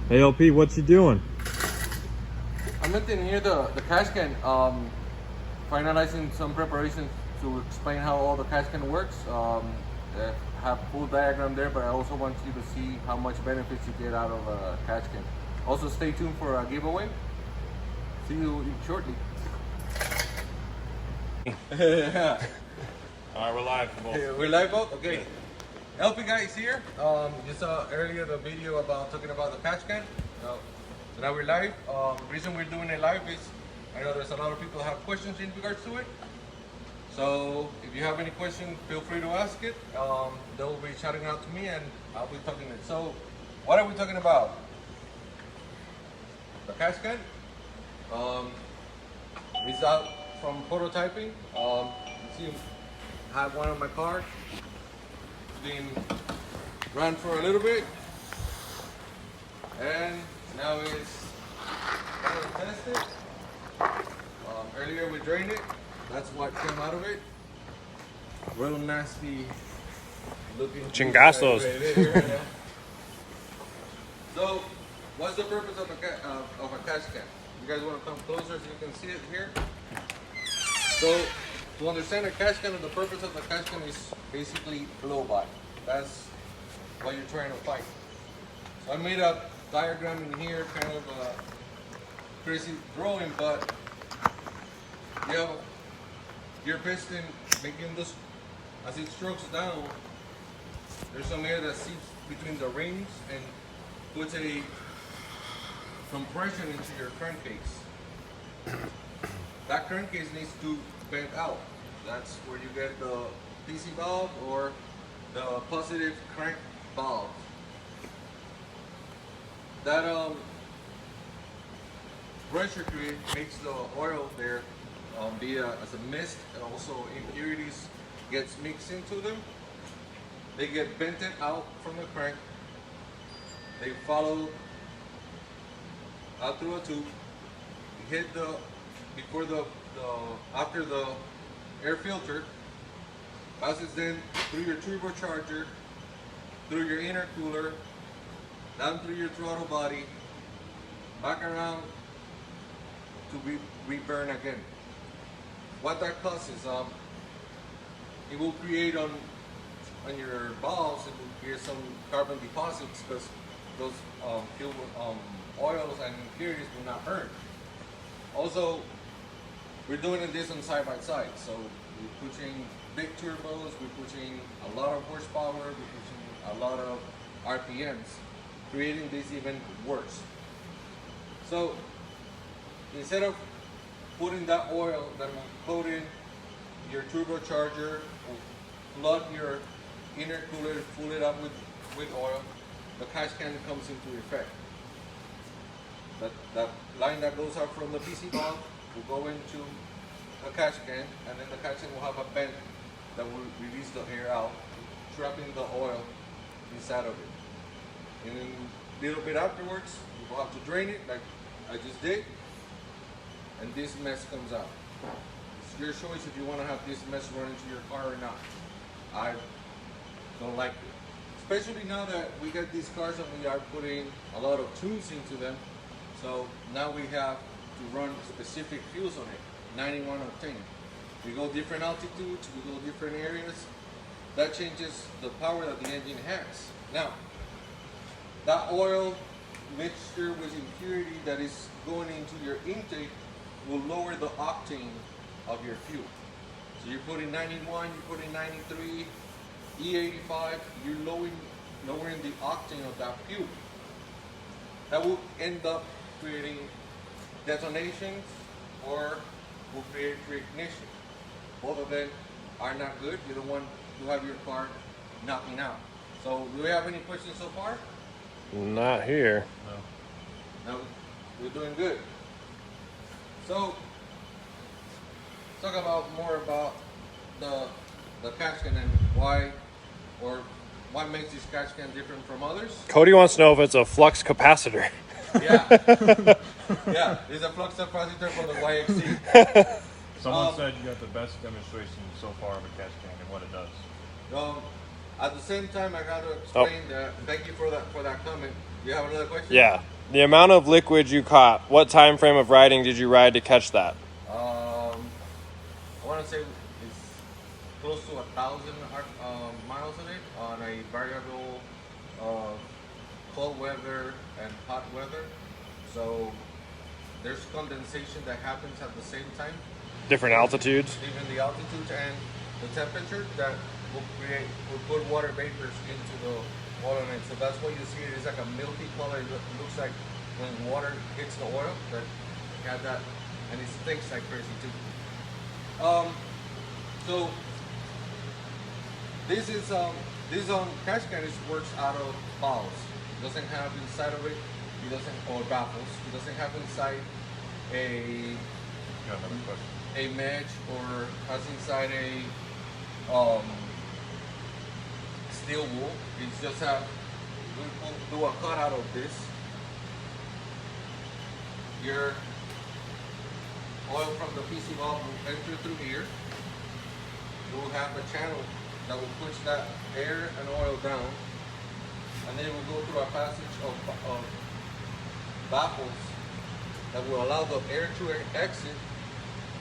Hey LP, what you doing? I'm maintaining here the catch can, finalizing some preparations to explain how all the catch can works. I have full diagram there, but I also want you to see how much benefits you get out of a catch can. Also stay tuned for a giveaway. See you shortly. Yeah. Alright, we're live. We're live, folks? Okay. LP guy is here. You saw earlier the video about talking about the catch can. So now we're live. The reason we're doing it live is I know there's a lot of people have questions in regards to it. So if you have any questions, feel free to ask it. They'll be shouting out to me and I'll be talking it. So what are we talking about? The catch can. It's out from prototyping. You see, I have one on my car. Been run for a little bit, and now it's kind of tested. Earlier we drained it. That's what came out of it. Real nasty looking. Chingazos. Yeah. So, what's the purpose of a catch can? You guys want to come closer so you can see it here? So, to understand a catch can, the purpose of the catch can is basically flow by. That's what you're trying to fight. So I made a diagram in here, kind of a crazy drawing, but you have your piston making this, as it strokes down, there's some air that seeps between the rings and puts a compression into your crankcase. That crankcase needs to bend out. That's where you get the PC valve or the positive crank valve. That pressure create makes the oil there be as a mist, and also impurities gets mixed into them. They get vented out from the crank. They follow out through a tube. You hit the before after the air filter, passes then through your turbocharger, through your intercooler, down through your throttle body, back around to be reburn again. What that causes, it will create on your valves, it will create some carbon deposits because those fuel oils and impurities will not burn. Also, we're doing this on side by side, so we're pushing big turbos, we're pushing a lot of horsepower, we're pushing a lot of RPMs, creating this even worse. So instead of putting that oil that will coat in your turbocharger, will flood your intercooler, fill it up with oil, the catch can comes into effect. That line that goes out from the PC valve will go into a catch can, and then the catch can will have a vent that will release the air out, trapping the oil inside of it. And then a little bit afterwards, you will have to drain it like I just did, and this mess comes out. It's your choice if you want to have this mess run into your car or not. I don't like it. Especially now that we got these cars and we are putting a lot of tunes into them. So now we have to run specific fuels on it, 91 octane. We go different altitudes, we go different areas. That changes the power that the engine has. Now, that oil mixture with impurity that is going into your intake will lower the octane of your fuel. So you're putting 91, you're putting 93, E85, you're lowering the octane of that fuel. That will end up creating detonations or will create reignition. Both of them are not good. You don't want to have your car knocking out. So do we have any questions so far? Not here. No, we're doing good. So talk about more about the catch can and why, or what makes this catch can different from others. Cody wants to know if it's a flux capacitor. Yeah, yeah, it's a flux capacitor for the YXC. Someone said you got the best demonstration so far of a catch can and what it does. At the same time, I got to explain that. Thank you for that comment. Do you have another question? Yeah. The amount of liquid you caught, what time frame of riding did you ride to catch that? I want to say it's close to 1,000 miles in it on a variable cold weather and hot weather. So there's condensation that happens at the same time. Different altitudes? Even the altitude and the temperature that will put water vapors into the oil in it. So that's why you see it is like a milky color. It looks like when water hits the oil that you have that, and it stinks like crazy too. So this catch can works out of balls. It doesn't have inside of it. It doesn't or baffles. It doesn't have inside a mesh or has inside a steel wool. It's just we do a cut out of this. Your oil from the PC valve will enter through here. You will have a channel that will push that air and oil down, and then it will go through a passage of baffles that will allow the air to exit,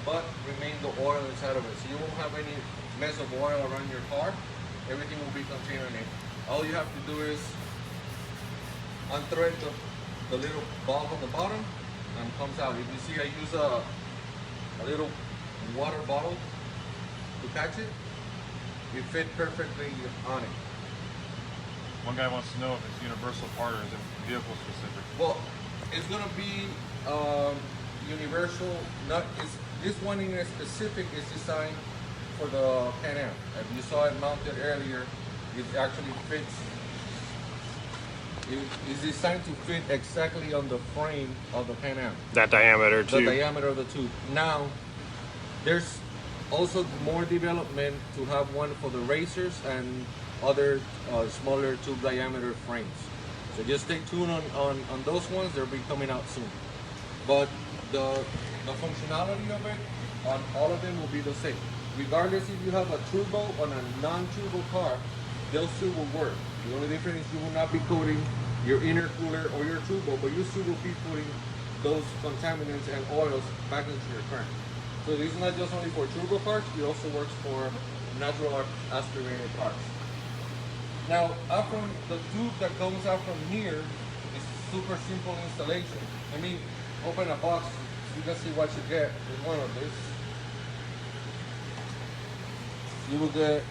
but remain the oil inside of it. So you won't have any mess of oil around your car. Everything will be contained in it. All you have to do is unthread the little valve on the bottom, and it comes out. If you see, I use a little water bottle to catch it. It fit perfectly on it. One guy wants to know if it's universal part or is it vehicle specific? Well, it's gonna be universal. This one in specific is designed for the Pan Am. If you saw it mounted earlier, it actually fits. It is designed to fit exactly on the frame of the Pan Am. That diameter The too. diameter of the tube. Now, there's also more development to have one for the racers and other smaller tube diameter frames. So just stay tuned on those ones. They'll be coming out soon. But the functionality of it on all of them will be the same. Regardless if you have a turbo or a non-turbo car, those two will work. The only difference is you will not be coating your intercooler or your turbo, but you still will be putting those contaminants and oils back into your car. So this is not just only for turbo cars, it also works for natural aspirated cars. Now, from the tube that comes out from here is super simple installation. I mean, open a box so you can see what you get with one of this. You will get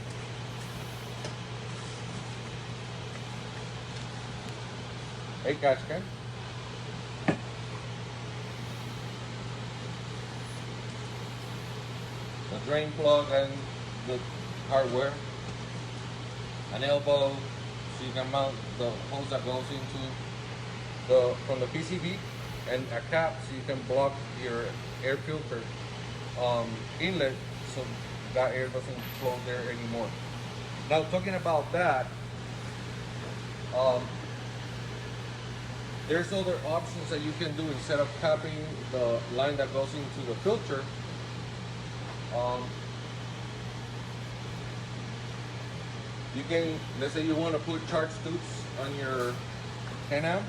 a catch can, the drain plug and the hardware, an elbow so you can mount the hose that goes into from the PCB, and a cap so you can block your air filter inlet so that air doesn't flow there anymore. Now talking about that, there's other options that you can do instead of capping the line that goes into the filter. You can, let's say you want to put charge tubes on your Pan Am,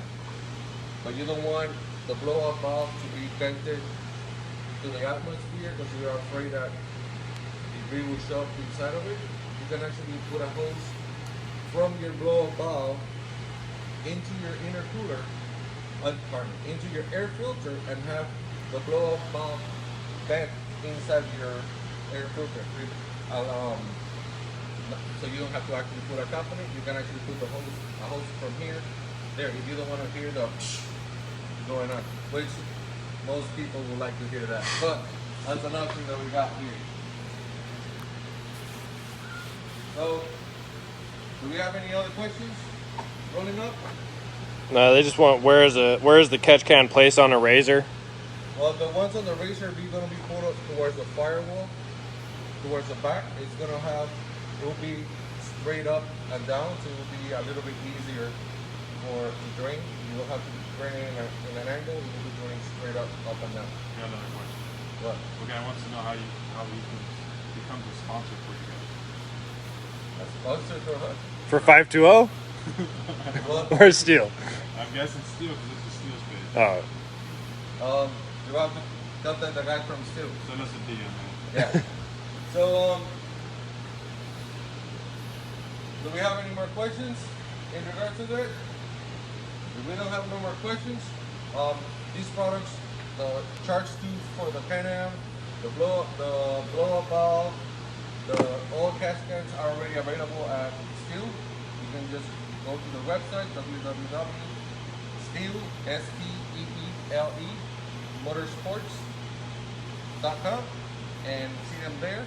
but you don't want the blow-off valve to be vented to the atmosphere because you're afraid that debris will show up inside of it. You can actually put a hose from your blow-off valve into your intercooler, into your air filter, and have the blow-off valve vent inside your air filter. So you don't have to actually put a cap on it. You can actually put a hose from here, there. If you don't want to hear the going on, which most people would like to hear that, but that's an option that we got here. So, do we have any other questions rolling up? No, they just want where is the catch can placed on a razor? Well, the ones on the razor are going to be put up towards the firewall, towards the back. It will be straight up and down, so it will be a little bit easier to drain. You don't have to drain in an angle. You will be draining straight up and down. Got another question. What? The guy wants to know how he becomes a sponsor for you guys. A sponsor for what? For 520 Well, or Steele? I'm guessing Steele because it's a Steele's page. Oh, You have to contact the guy from Steele. Send us a DM, man. Yeah. So, do we have any more questions in regards to that? If we don't have no more questions, these products, the charge tube for the Pan Am, the blow up valve, the oil catch cans are already available at Steele. You can just go to the website www.steele, Steele, motorsports.com and see them there.